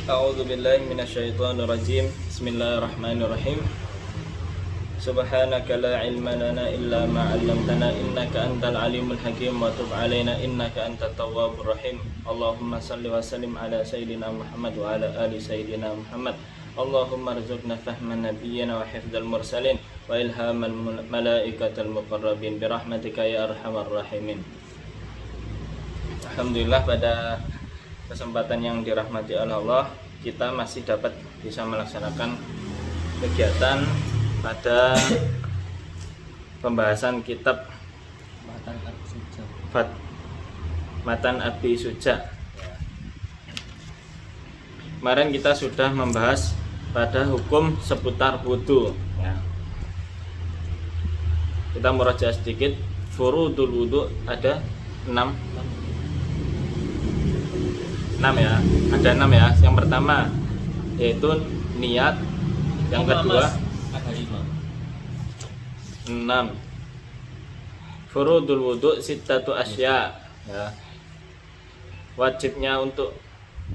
A'udzu billahi minasyaitonir rajim. Bismillahirrahmanirrahim. Subhanaka la ilma lana illa ma 'allamtana innaka antal alimul hakim wa tub 'alaina innaka antat tawwabur rahim. Allahumma shalli wa sallim ala sayyidina Muhammad wa ala ali sayyidina Muhammad. Allahumma rzuqna fahman nabiyyina wa hifdzal mursalin wa ilhamal malaikatal muqarrabin bi rahmatika ya arhamar rahimin. Alhamdulillah, pada kesempatan yang dirahmati oleh Allah, kita masih dapat bisa melaksanakan kegiatan pada pembahasan kitab Matan Abi Suja. Kemarin kita sudah membahas pada hukum seputar wudhu ya. Kita murajaah sedikit. Furudul wudhu ada 6 ya, ada 6 ya. Yang pertama yaitu niat, yang kedua ada 6 furudul wudhu sittatu asya ya. Wajibnya untuk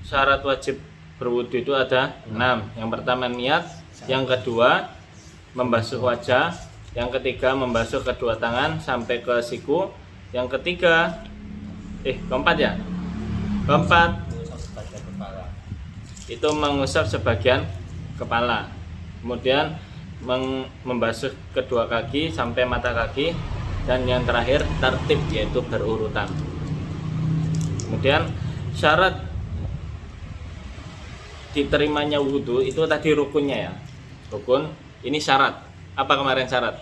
syarat wajib berwudhu itu ada 6. Yang pertama niat, yang kedua membasuh wajah, yang ketiga membasuh kedua tangan sampai ke siku, yang ketiga keempat ya, keempat itu mengusap sebagian kepala, kemudian membasuh kedua kaki sampai mata kaki, dan yang terakhir tertib yaitu berurutan. Kemudian syarat diterimanya wudhu itu tadi rukunnya ya, rukun ini syarat. Apa kemarin syarat?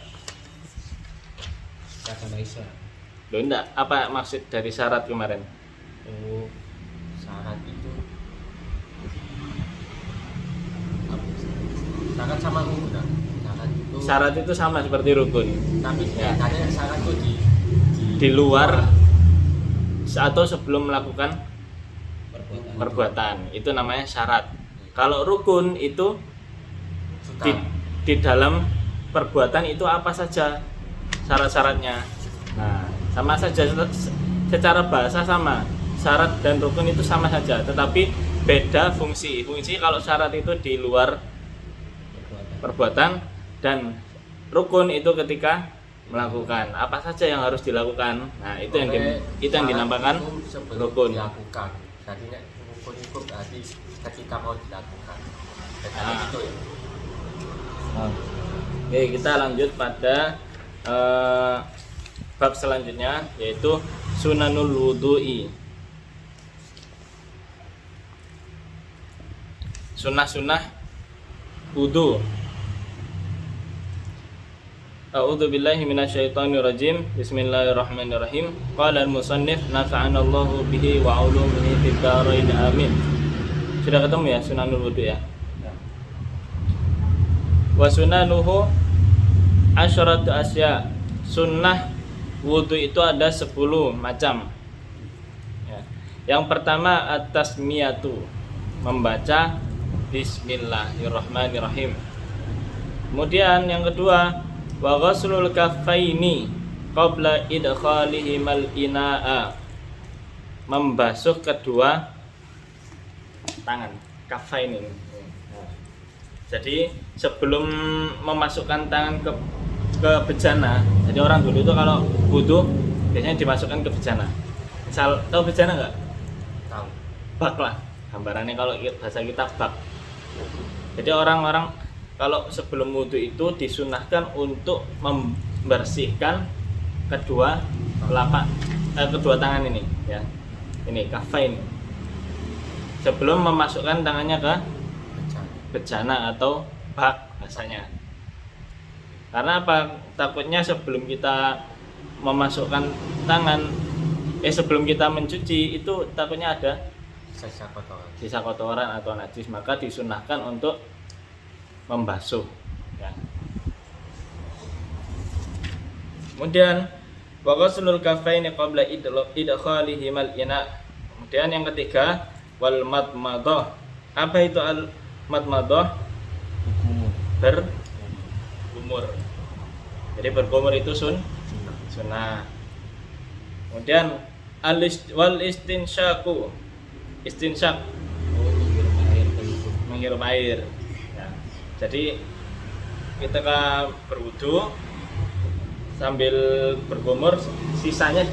Loh enggak, apa maksud dari syarat kemarin? Syarat itu syarat sama rukun kan? Syarat itu sama seperti rukun, tapi ya. Katanya syarat itu di luar atau sebelum melakukan perbuatan, itu namanya syarat. Kalau rukun itu di dalam perbuatan itu apa saja syarat-syaratnya. Nah, sama saja, secara bahasa sama. Syarat dan rukun itu sama saja, tetapi beda fungsi. Fungsi kalau syarat itu di luar perbuatan, dan rukun itu ketika melakukan. Apa saja yang harus dilakukan. Nah, itu yang dinamakan rukun. Dilakukan. Jadi rukun itu berarti ketika mau dilakukan. Gitu ya. Oke, kita lanjut pada bab selanjutnya, yaitu sunanul wudhu'i. Sunnah-sunnah wudhu. A'udzu billahi minasyaitonir rajim. Bismillahirrahmanirrahim. Qala al-musannif nafa'anallahu bihi wa 'ulumihi fid dharain amin. Sudah ketemu ya sunanul wudhu ya? Wa sunanuhu asyratu asya. Sunnah wudhu itu ada 10 macam ya. Yang pertama at-tasmiyatu, membaca bismillahirrahmanirrahim. Kemudian yang kedua wa ghaslul kaffaini qabla idkhalihimal inaa, membasuh kedua tangan, kaffaini. Jadi sebelum memasukkan tangan ke bejana, jadi orang dulu itu kalau wudu biasanya dimasukkan ke bejana. Misal, tahu bejana nggak? Tahu. Bak lah, gambarannya kalau bahasa kita bak. Jadi orang-orang kalau sebelum wudu itu disunahkan untuk membersihkan kedua tangan ini ya. Ini kafain. Sebelum memasukkan tangannya ke bejana atau bak bahasanya. Karena apa? Takutnya sebelum kita memasukkan tangan, sebelum kita mencuci itu takutnya ada sisa kotoran atau najis, maka disunahkan untuk membasuh ya. Kemudian wa ghaslul kaffaini qabla idkhalihimal ina. Kemudian yang ketiga wal madmadah. Apa itu al madmadah? Berkumur. Jadi berkumur itu sunnah. Kemudian wal istinsyaku. Istinsyak menghirup air. Ya. Jadi ketika berwudu sambil berkumur, sisanya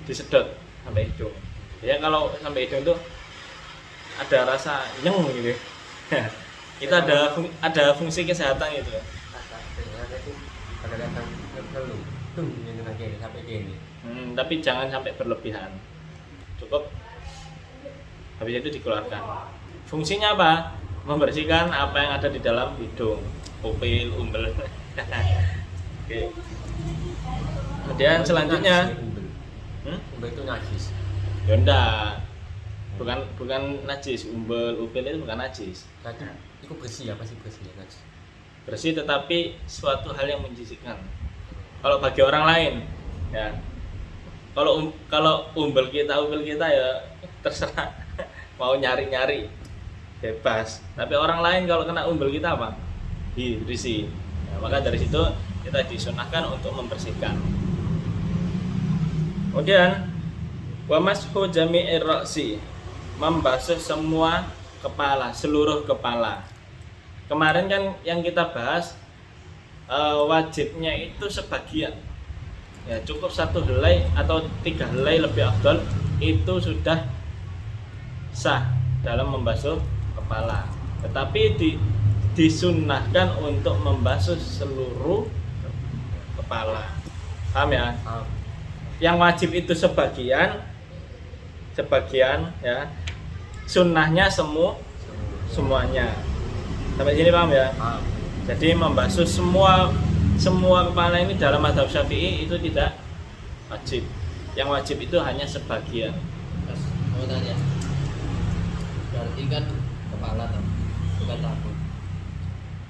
disedot sampai hidung. Ya kalau sampai hidung tuh ada rasa nyeng gitu. Itu ada fungsi kesehatan itu. Rasa dengar itu kadang-kadang ngeluh tuh yang kena sampai gini. Tapi jangan sampai berlebihan. Cukup habis itu dikeluarkan. Fungsinya apa? Membersihkan apa yang ada di dalam hidung, pupil, umbel. Oke. Kemudian selanjutnya, umbel itu najis. ya enggak. Bukan najis, umbel, upil itu bukan najis. Berarti itu bersih ya, pasti bersih ya najis. Bersih tetapi suatu hal yang menjisikkan. Kalau bagi orang lain, ya. Kalau umbel kita ya terserah mau nyari bebas. Tapi orang lain kalau kena umbel kita apa? Risih. Ya, maka dari situ kita disunahkan untuk membersihkan. Kemudian wa mashu jami'ir ra'si, membasuh semua kepala, seluruh kepala. Kemarin kan yang kita bahas wajibnya itu sebagian. Ya, cukup 1 helai atau 3 helai lebih afdal itu sudah sah dalam membasuh kepala. Tetapi disunnahkan untuk membasuh seluruh kepala. Paham ya? Yang wajib itu sebagian ya. Sunnahnya semuanya. Sampai sini paham ya? Jadi membasuh semua kepala ini dalam mazhab Syafi'i itu tidak wajib. Yang wajib itu hanya sebagian. Terus mau tanya, berarti kan kepala tuh, bukan rambut.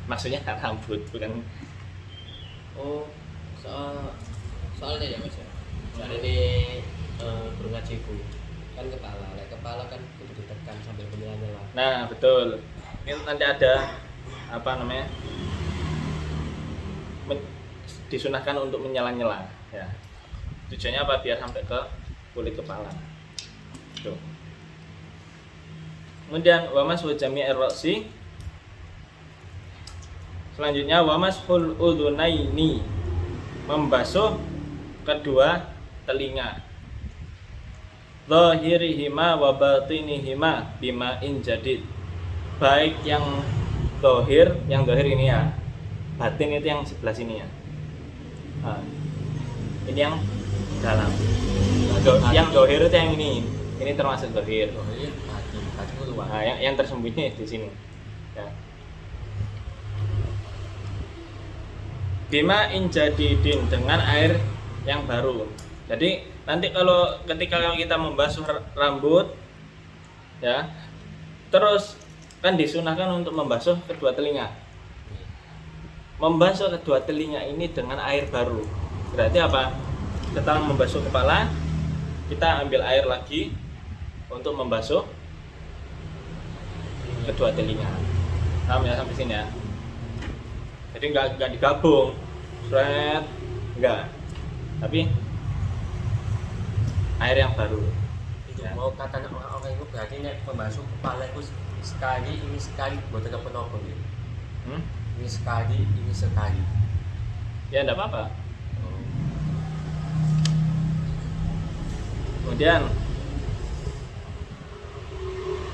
Maksudnya rambut, bukan. Oh, soalnya ya mas ya. Soalnya ini guru ngajiku kan kepala kan kudu ditekan sambil menyela-nyela. Nah betul. Ini nanti ada disunahkan untuk menyela-nyela. Ya. Tujuannya apa? Biar sampai ke kulit kepala. Tuh. Kemudian wa mashu jami'ir ra'si. Selanjutnya wa mashul udhunaini, membasuh kedua telinga. Zahirihima wa batinihima bima'in jadid. Baik yang zahir ini ya. Batin itu yang sebelah sini ya. Nah, ini yang dalam. Yang zahir itu yang ini. Ini termasuk zahir. Batin keluar. Nah, yang tersembunyi di sini. Ya. Bima injadidin, dengan air yang baru. Jadi nanti ketika kita membasuh rambut, ya, terus kan disunahkan untuk membasuh kedua telinga. Membasuh kedua telinga ini dengan air baru. Berarti apa? Setelah membasuh kepala, kita ambil air lagi untuk membasuh kedua telinga. Paham ya sampai sini ya? Jadi nggak digabung, enggak. Tapi air yang baru. Itu mau kata orang itu berarti nek membasuh kepala itu sekali buat apa-apa gitu. Ini sekali. Ya enggak apa-apa. Kemudian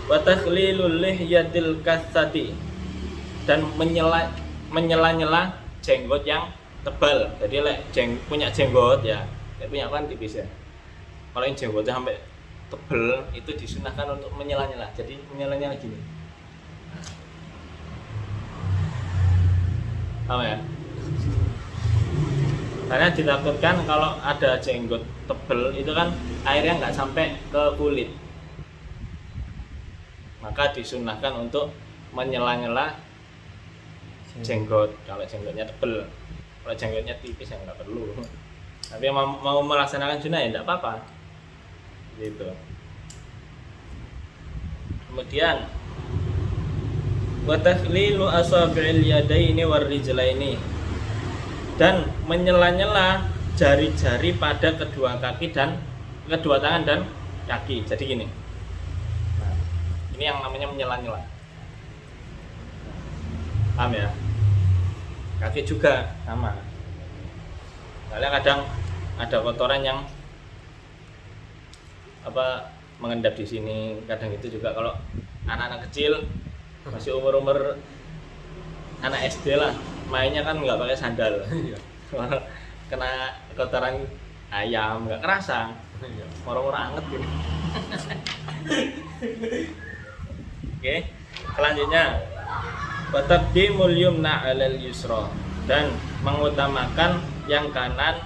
wa takhlilul lihyatil katsati, dan menyela-nyela jenggot yang tebal. Jadi punya jenggot ya, punya kan tipis ya. Kalau yang jenggotnya sampai tebal itu disunahkan untuk menyela-nyela. Jadi menyela-nyela gini. Paham ya? Karena ditakutkan kalau ada jenggot tebal itu kan airnya nggak sampai ke kulit. Maka disunahkan untuk menyela-nyela jenggot kalau jenggotnya tebal. Kalau jenggotnya tipis ya nggak perlu. Tapi mau melaksanakan sunnah ya nggak apa-apa. Gitu. Kemudian wa takhlilu asabi'il yadaini warrijlaini, dan menyela-nyela jari-jari pada kedua kaki dan kedua tangan dan kaki. Jadi gini. Nah, Ini yang namanya menyela-nyela. Paham ya? Kaki juga sama. Soalnya kadang ada kotoran yang mengendap di sini. Kadang itu juga kalau anak-anak kecil masih umur anak SD lah, mainnya kan nggak pakai sandal. Kena kotoran ayam nggak kerasa, moro-moro anget gitu. Oke, selanjutnya Wataqdimul yumna 'alal yusra, dan mengutamakan yang kanan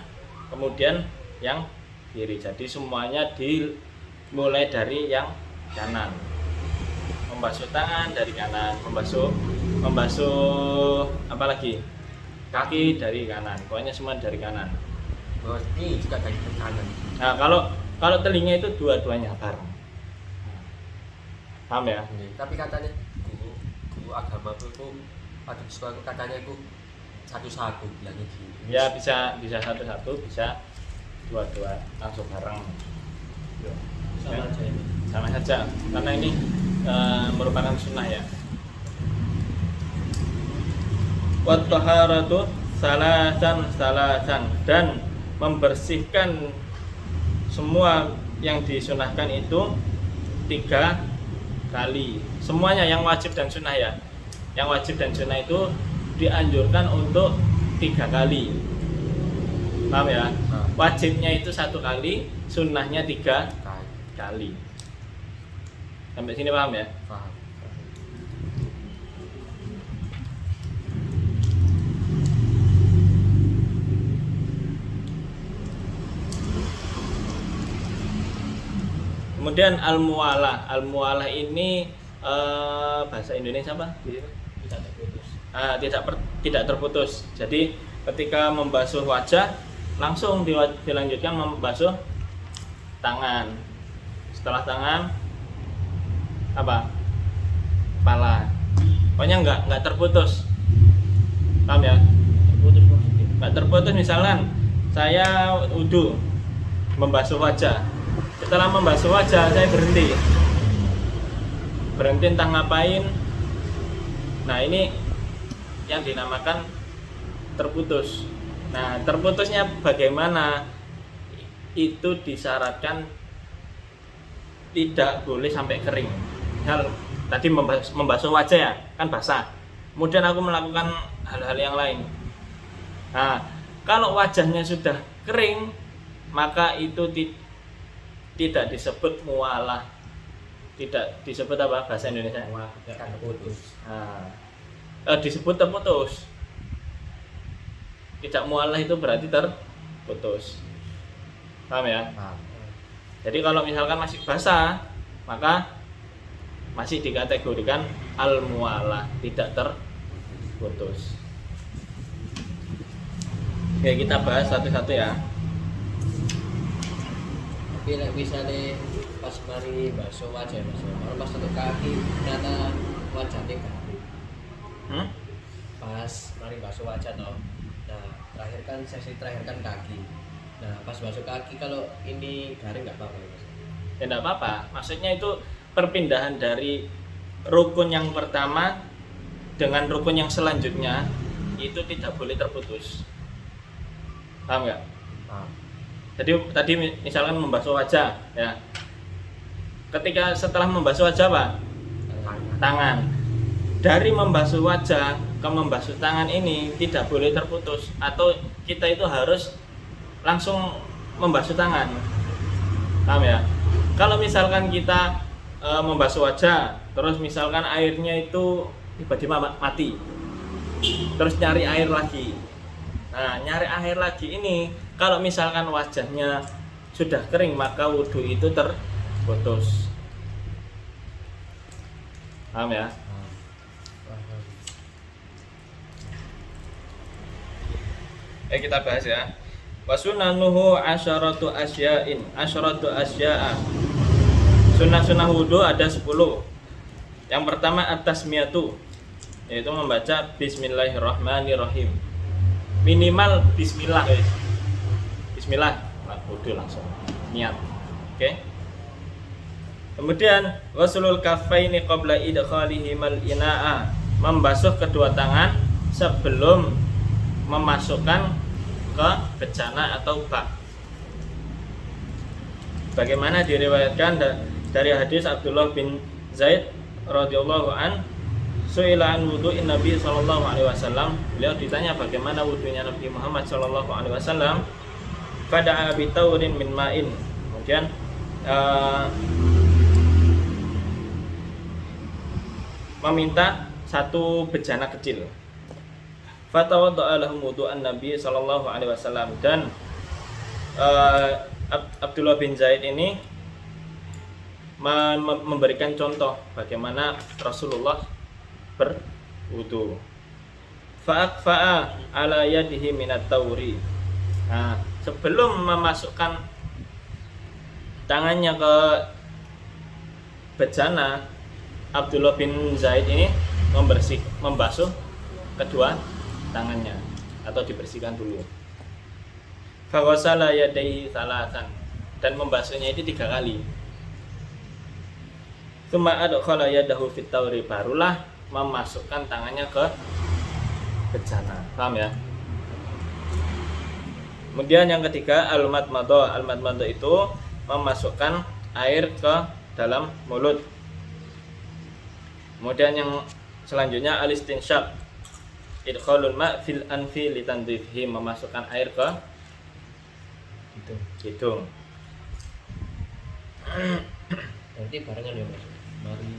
kemudian yang kiri. Jadi semuanya dimulai dari yang kanan. Membasuh tangan dari kanan, membasuh apa lagi? Kaki dari kanan. Pokoknya semua dari kanan. Berarti juga dari kanan. Nah, kalau telinga itu dua-duanya bareng. Paham ya? Tapi katanya guru agama itu pada sekolah katanya itu satu-satu bilangnya gini. Ya bisa satu-satu, bisa dua-dua langsung bareng. Sama aja ini. Sama saja karena ini merupakan sunnah ya. Wat taharatu salasan, dan membersihkan semua yang disunahkan itu 3 kali. Semuanya yang wajib dan sunnah ya. Yang wajib dan sunnah itu dianjurkan untuk 3 kali. Paham ya? Wajibnya itu 1 kali, sunnahnya 3 kali. Sampai sini paham ya? Paham. Kemudian al-muwalah ini bahasa Indonesia apa? Tidak terputus. Tidak terputus. Jadi ketika membasuh wajah langsung dilanjutkan membasuh tangan. Setelah tangan apa? Kepala. Pokoknya nggak terputus. Paham ya? Terputus maksudnya. Nggak terputus, misalkan saya wudu membasuh wajah. Setelah membasuh wajah saya berhenti entah ngapain. Nah ini yang dinamakan terputus. Nah terputusnya bagaimana? Itu disyaratkan tidak boleh sampai kering. Misal tadi membasuh wajah ya, kan basah. Kemudian aku melakukan hal-hal yang lain. Nah kalau wajahnya sudah kering, maka itu tidak disebut muwalah. Tidak disebut apa bahasa Indonesia? Tidak terputus. Nah, disebut terputus. Tidak muwalah itu berarti terputus. Paham ya? Paham. Jadi kalau misalkan masih basah, maka masih dikategorikan al-muwalah, tidak terputus. Oke, kita bahas satu-satu ya. Tapi nek misalnya pas mari basuh wajah Mas, kalau pas untuk kaki ternyata wajahnya garing. Pas mari basuh wajah toh. Nah, sesi terakhir kan kaki. Nah, pas basuh kaki kalau ini garing nggak apa-apa Mas. Ya enggak apa-apa. Maksudnya itu perpindahan dari rukun yang pertama dengan rukun yang selanjutnya itu tidak boleh terputus. Paham nggak? Paham. Jadi tadi misalkan membasuh wajah ya. Ketika setelah membasuh wajah apa? Tangan. Dari membasuh wajah ke membasuh tangan ini tidak boleh terputus, atau kita itu harus langsung membasuh tangan. Paham ya? Kalau misalkan kita membasuh wajah, terus misalkan airnya itu tiba-tiba mati, terus nyari air lagi. Nah, nyari air lagi ini, kalau misalkan wajahnya sudah kering, maka wudhu itu terputus. Paham ya? Kita bahas ya. Wasunanuhu asyaratu asya'a. Sunnah-sunnah wudhu ada 10. Yang pertama at-tasmiyatu, yaitu membaca bismillahirrahmanirrahim. Minimal bismillah guys. Bismillah, wudhu langsung niat. Oke. Kemudian ghuslul kaffaini qabla idkhalihimal ina'a, membasuh kedua tangan sebelum memasukkan ke bejana atau bak. Bagaimana diriwayatkan dari hadis Abdullah bin Zaid radhiyallahu an, su'ila an wudu'in Nabi sallallahu alaihi wasallam. Beliau ditanya bagaimana wudunya Nabi Muhammad sallallahu alaihi wasallam. Fada'a bi taurin min ma'in. Kemudian meminta satu bejana kecil. Fatawadda'a lahum wudu'an Nabi sallallahu alaihi wasallam, dan Abdullah bin Zaid ini memberikan contoh bagaimana Rasulullah berwudu. Fa'akfa'a ala yadihi minat tauri. Nah, sebelum memasukkan tangannya ke bejana, Abdullah bin Zaid ini membasuh kedua tangannya atau dibersihkan dulu. Faghasala yadayhi thalathan, dan membasuhnya itu 3 kali. Tsumma adkhala yadahu fit tauri, barulah memasukkan tangannya ke bejana. Paham ya? Kemudian yang ketiga al-madmadah. Al-madmadah itu memasukkan air ke dalam mulut. Kemudian yang selanjutnya al-istinsyaq, idkhalul ma' fil anfi litandhifhi, memasukkan air ke hidung. Nanti barengan ya Mas. Mari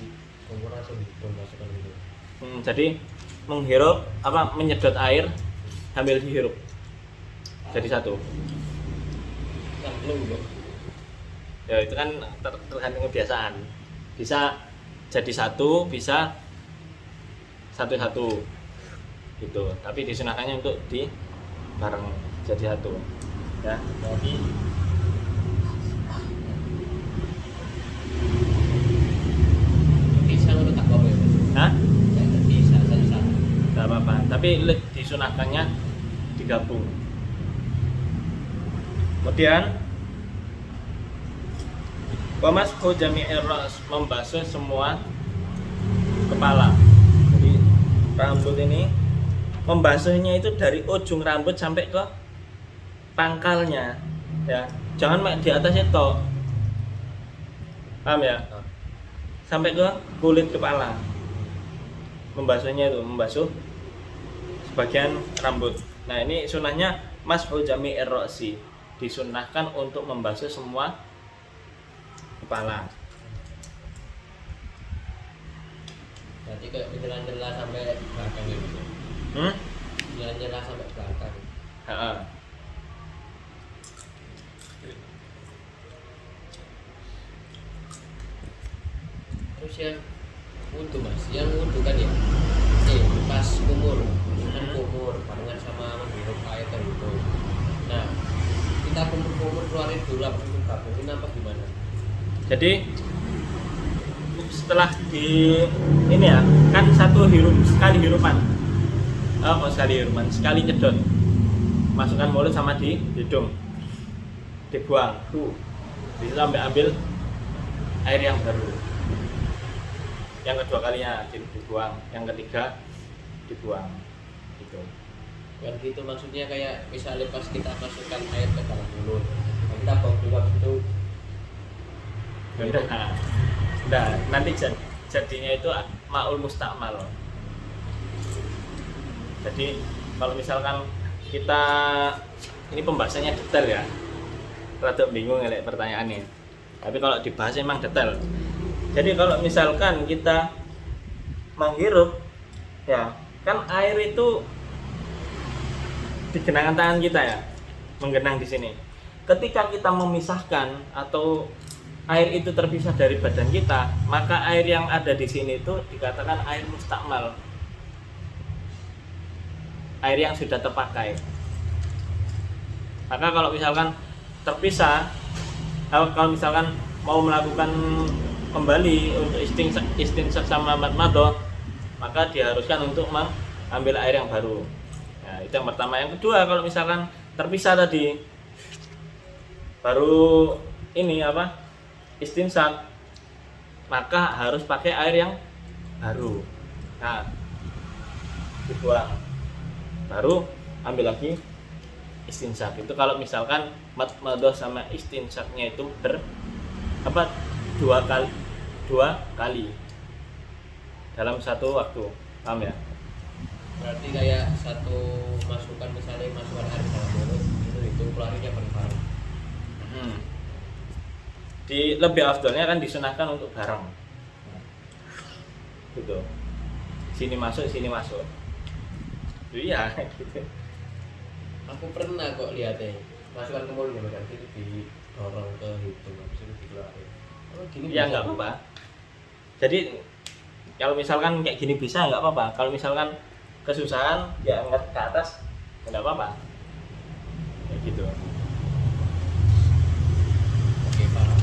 kumur langsung masukkan itu. Jadi menghirup menyedot air sambil dihirup. Jadi satu. Kan belum kok. Ya itu kan tergantung kebiasaan. Bisa jadi satu, bisa satu-satu gitu. Tapi disunahkannya untuk di bareng jadi satu. Ya. Jadi bisa untuk tak apa ya Mas? Hah? Ya bisa satu-satu. Gak apa-apa. Tapi disunahkannya digabung. Kemudian wamashu jami'ir ras, membasuh semua kepala. Jadi rambut ini membasuhnya itu dari ujung rambut sampai ke pangkalnya, ya. Jangan di atasnya tok. Paham ya? Sampai ke kulit kepala. Membasuhnya itu membasuh sebagian rambut. Nah, ini sunahnya mashu jami'ir ra'si. Disunahkan untuk membasuh semua kepala. Berarti kayak penjelan-jelan sampai belakang gitu. Penjelan-jelan sampai belakang. Heeh. Terus yang wudu Mas, yang wudu kan ya pas kumur kan kumur barengan sama menghirup air kan gitu. Nah kita kumur keluarin dulu apa gabungin apa gimana? Jadi setelah di ini ya kan sekali hirupan. Sekali nyedot, masukkan mulut sama di hidung, dibuang. Bisa ambil air yang baru. Yang kedua kalinya dibuang, yang ketiga dibuang. Gitu. Yang gitu maksudnya kayak misalnya pas kita masukkan air ke dalam mulut, kita buang dulu habis itu. Nah, nanti jadinya itu ma'ul mustakmal. Jadi kalau misalkan kita ini pembahasannya detail ya, rada bingung ya pertanyaannya. Tapi kalau dibahas emang detail. Jadi kalau misalkan kita menghirup, ya kan air itu di genangan tangan kita ya, menggenang di sini. Ketika kita memisahkan atau air itu terpisah dari badan kita, maka air yang ada di sini itu dikatakan air mustakmal, air yang sudah terpakai. Maka kalau misalkan terpisah, kalau misalkan mau melakukan kembali untuk istinsak sama madmadah, maka diharuskan untuk mengambil air yang baru. Nah, itu yang pertama. Yang kedua, kalau misalkan terpisah tadi, baru ini istinsak, maka harus pakai air yang baru. Nah, dibuang, baru ambil lagi istinsak. Itu kalau misalkan madmadah sama istinsaknya itu dua kali dalam satu waktu, paham ya? Berarti kayak satu masukan, misalnya masukan air dalam mulut itu keluarnya bareng-bareng. Di lebih afdolnya kan disunahkan untuk bareng, gitu. Sini masuk iya gitu. Aku pernah kok lihatnya masukan ke mulut kan itu didorong ke hidung habis itu dikeluarin. Oh gini Ya bisa. nggak apa-apa. Jadi kalau misalkan kayak gini bisa nggak apa-apa. Kalau misalkan kesusahan ya angkat ke atas nggak apa-apa. Kayak gitu. Oke paham.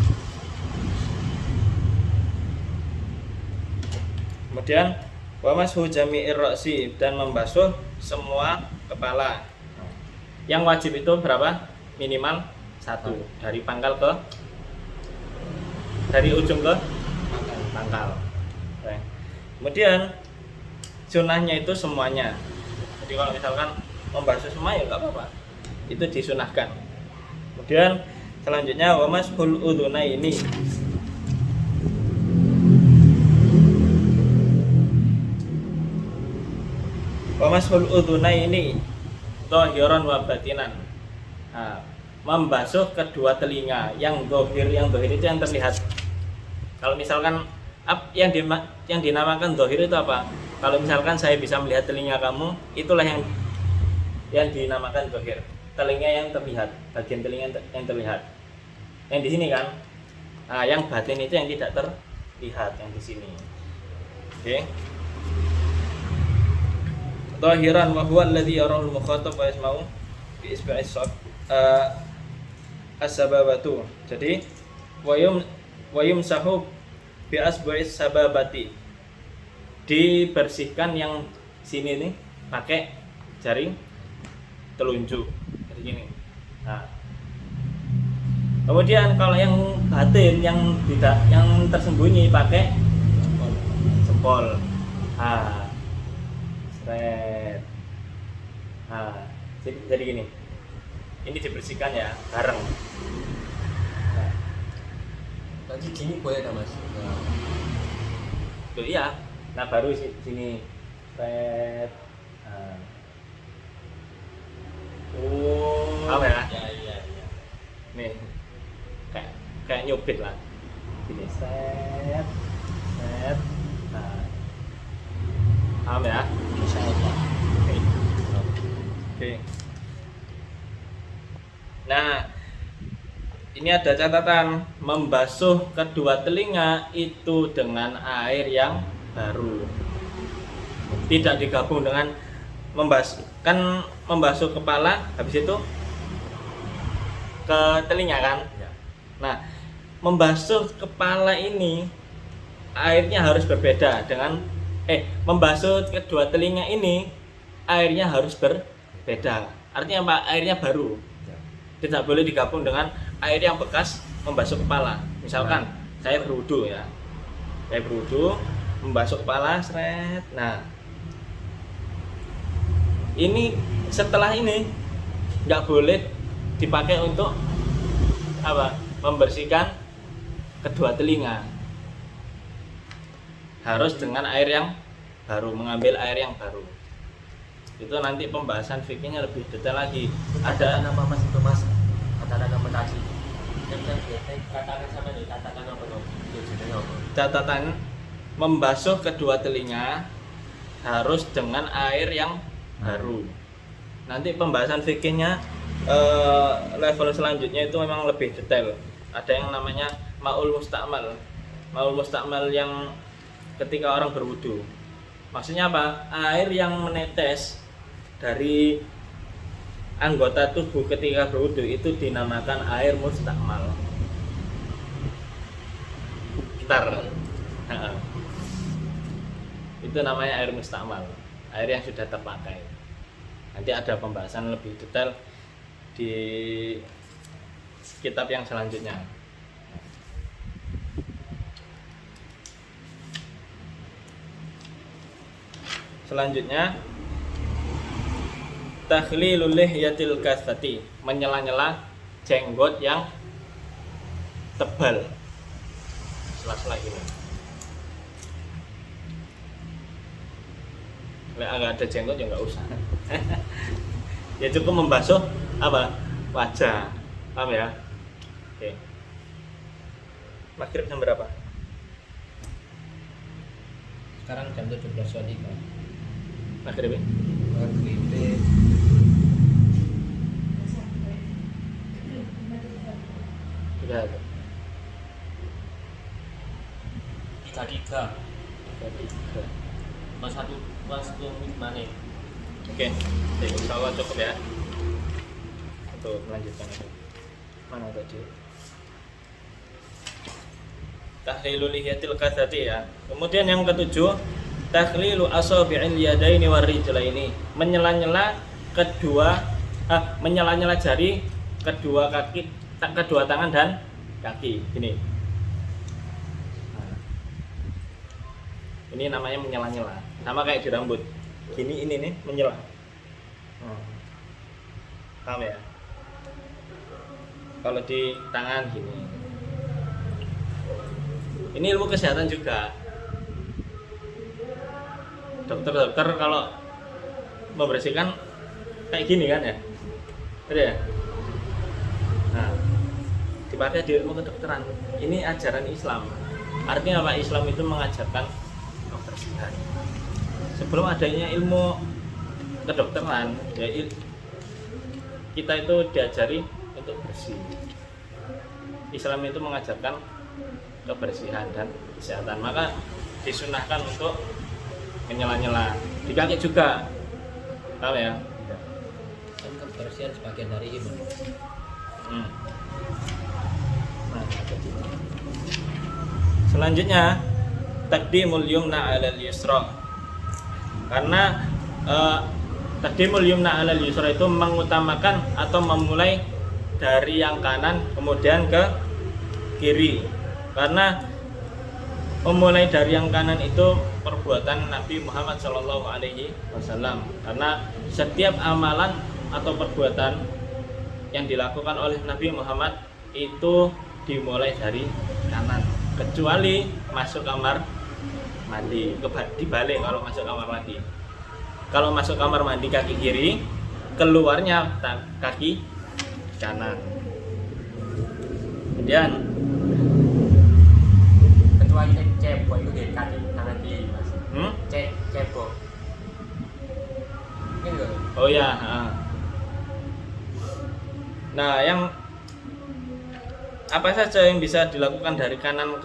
Kemudian wa mashu jami'ir ra'si, dan membasuh semua kepala. Yang wajib itu berapa? Minimal 1, dari dari ujung ke pangkal. Oke. Kemudian sunahnya itu semuanya. Jadi kalau misalkan membasuh semua ya nggak apa-apa, itu disunahkan. Kemudian selanjutnya wa mashul udhunaini. Wa mashul udhunaini dhahiran wa batinan. Nah, membasuh kedua telinga, yang dohir itu yang terlihat. Kalau misalkan yang dinamakan dohir itu apa? Kalau misalkan saya bisa melihat telinga kamu, itulah yang dinamakan dohir. Telinga yang terlihat, bagian telinga yang terlihat. Yang di sini kan, nah, yang batin itu yang tidak terlihat, yang di sini. Oke. Dhahiran wa huwa alladhi yarahu al-mukhatab wa yasma'u bi isba'is as-sababatu. Jadi wa yumsahu bi asba'is sababati. Dibersihkan yang sini nih pakai jari telunjuk seperti gini. Nah, kemudian kalau yang batin, yang tersembunyi pakai jempol. Nah, seret. Nah, jadi gini. Ini dibersihkan ya bareng. Nah, Nanti gini boleh tak mas? tuh iya. Nah, baru sini seret. Nah. Oh. Paham ya? Iya. Nih, kayak nyubit lah. Gini, set. Nah, paham ya? Insyaallah. Oke. Nah, ini ada catatan, membasuh kedua telinga itu dengan air yang baru. Tidak digabung dengan membasuh kepala, habis itu ke telinga kan. Ya. Nah, membasuh kepala ini airnya harus berbeda dengan membasuh kedua telinga ini airnya harus berbeda. Artinya apa? Airnya baru. Ya. Tidak boleh digabung dengan air yang bekas membasuh kepala. Misalkan saya berwudu ya. Saya berwudu, membasuh kepala, seret. Nah, ini setelah ini nggak boleh dipakai untuk apa? Membersihkan kedua telinga. Harus dengan air yang baru, mengambil air yang baru. Itu nanti pembahasan fikihnya lebih detail lagi. Ada nama mas itu mas? Katakan apa tadi? Katakan sama nih, katakan apa dong? Tujuannya apa? Catatan, membasuh kedua telinga harus dengan air yang baru. Nanti pembahasan fikihnya level selanjutnya itu memang lebih detail. Ada yang namanya ma'ul musta'mal. Ma'ul musta'mal yang ketika orang berwudu. Maksudnya apa? Air yang menetes dari anggota tubuh ketika berwudu itu dinamakan air musta'mal. Bentar. Itu namanya air musta'mal, air yang sudah terpakai. Nanti ada pembahasan lebih detail di kitab yang selanjutnya. Selanjutnya takhlilul lihyatil kasati, menyela-nyela jenggot yang tebal. Sela-sela gini. Kalau nggak ada jenggot ya nggak usah. Ya cukup membasuh apa? Wajah. Paham ya? Oke. Maghrib jam berapa? Sekarang jam 17.03. Maghrib ya? Maghrib Sudah ada. 33 3. Mas satu menit mana? Oke, baik, insya Allah cukup ya untuk melanjutkan itu. Mana tadi? Tahlilul lihyatil kasati ya. Kemudian yang ketujuh, tahlilu asabi'il yadaini warijlaini, menyela-nyela menyela-nyela jari kedua tangan dan kaki. Gini. Nah, ini namanya menyela-nyela. Sama kayak di rambut. Gini ini nih menyela. Paham ya? Kalau di tangan gini. Ini ilmu kesehatan juga. Dokter-dokter kalau membersihkan kayak gini kan ya? Ada ya? Nah, dipakai di ilmu kedokteran. Ini ajaran Islam. Artinya apa? Islam itu mengajarkan kebersihan. Sebelum adanya ilmu kedokteran, ya kita itu diajari untuk bersih. Islam itu mengajarkan kebersihan dan kesehatan. Maka disunahkan untuk menyela-nyela. Di kaki juga. Tahu ya? kan kebersihan sebagian dari iman. Nah, selanjutnya taqdimul yumna 'alal yusra. Karena taqdimul yumna 'alal yusra itu mengutamakan atau memulai dari yang kanan kemudian ke kiri. Karena memulai dari yang kanan itu perbuatan Nabi Muhammad SAW. Karena setiap amalan atau perbuatan yang dilakukan oleh Nabi Muhammad itu dimulai dari kanan, kecuali masuk kamar mandi. Dibalik kalau masuk kamar mandi. Kalau masuk kamar mandi kaki kiri, keluarnya kaki kanan. Kemudian Kecuali cebok itu dari kaki tangan kiri mas. Cebok. Ini loh. Oh ya. Nah, yang apa saja yang bisa dilakukan dari kanan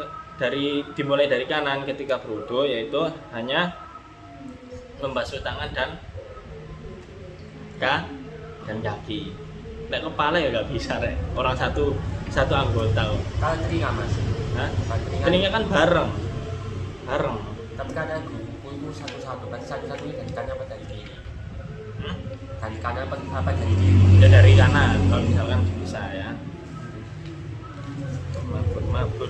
dimulai dari kanan ketika berwudu, yaitu hanya membasuh tangan dan kaki. Nek kepala ya nggak bisa rek. Orang satu anggota. Kalau telinga mas. Hah? Kalau Telinga kan bareng. Tapi kan ada kuku satu-satu. Berarti satu-satu ini dari kanan apa dari kiri? Dari kanan apa dari kiri? Ya dari kanan. Kalau misalkan bisa ya. Mabur.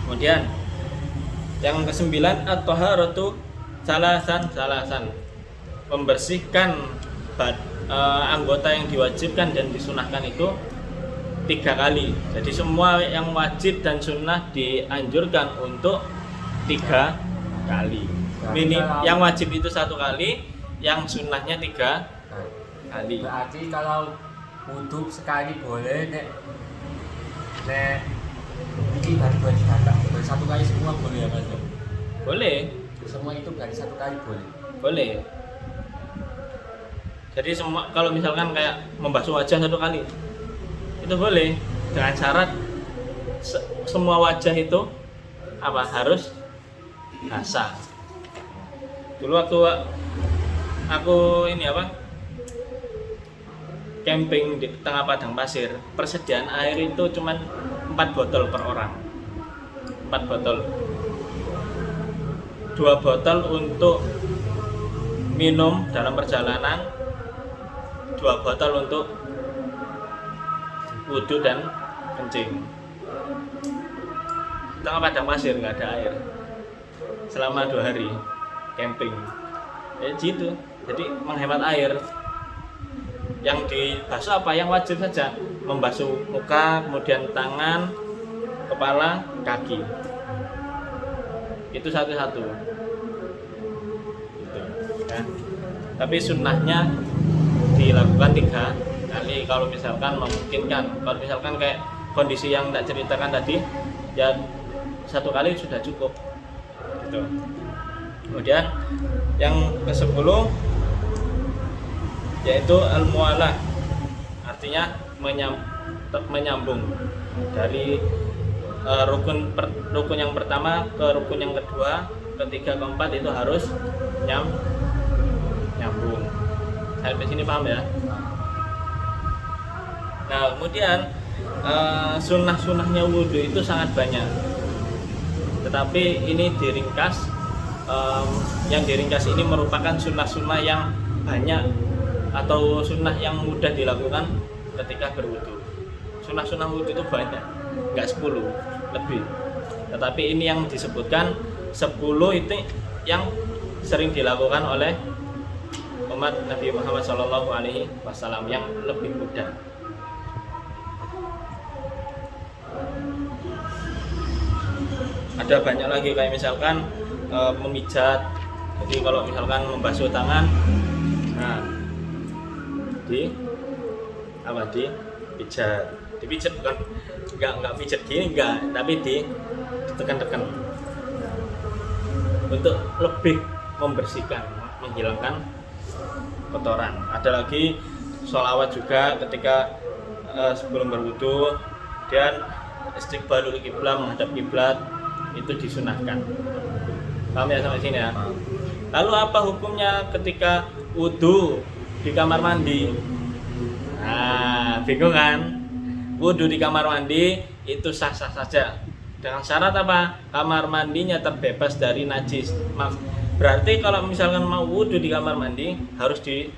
Kemudian yang kesembilan at-taharatu salasan. Membersihkan anggota yang diwajibkan dan disunahkan itu 3 kali. Jadi semua yang wajib dan sunnah dianjurkan untuk 3 kali. Yang wajib itu 1 kali, yang sunnahnya 3 kali. Berarti kalau wudu sekali boleh, nek ini baru boleh 1 kali semua boleh ya mas? Boleh. Semua itu berarti 1 kali boleh. Boleh. Jadi semua, kalau misalkan kayak membasuh wajah 1 kali itu boleh, dengan syarat semua wajah itu harus basah. Dulu waktu aku camping di tengah padang pasir, persediaan air itu cuman 4 botol per orang. 4 botol. 2 botol untuk minum dalam perjalanan, 2 botol untuk wudu dan kencing. Tengah padang pasir nggak ada air. selama 2 hari camping. Gitu. Jadi menghemat air. Yang dibasuh apa? Yang wajib saja, membasuh muka, kemudian tangan, kepala, kaki. Itu satu-satu. Gitu, ya. Tapi sunnahnya dilakukan 3 kali kalau misalkan memungkinkan. Kalau misalkan kayak kondisi yang tak ceritakan tadi, ya 1 kali sudah cukup. Gitu. Kemudian yang ke-10 yaitu al-mualah, artinya menyambung dari rukun yang pertama ke rukun yang kedua, ketiga, keempat itu harus nyambung. Sampai sini paham ya? Nah, kemudian sunnah-sunnahnya wudhu itu sangat banyak, tetapi ini diringkas. Yang diringkas ini merupakan sunnah-sunnah yang banyak atau sunnah yang mudah dilakukan ketika berwudu. Sunnah-sunnah wudhu itu banyak, nggak 10, lebih. Tetapi ini yang disebutkan 10 itu yang sering dilakukan oleh umat Nabi Muhammad SAW yang lebih mudah. Ada banyak lagi kayak misalkan memijat. Jadi kalau misalkan membasuh tangan, nah dipijat bukan nggak pijat gini enggak, tapi ditekan-tekan untuk lebih membersihkan, menghilangkan kotoran. Ada lagi sholawat juga ketika sebelum berwudu, dan istiqbalul kiblat, menghadap kiblat itu disunahkan. Paham ya sampai sini ya? Lalu apa hukumnya ketika wudu di kamar mandi? Nah, bingung kan? Wudu di kamar mandi itu sah-sah saja. Dengan syarat apa? Kamar mandinya terbebas dari najis. Berarti kalau misalkan mau wudu di kamar mandi harus di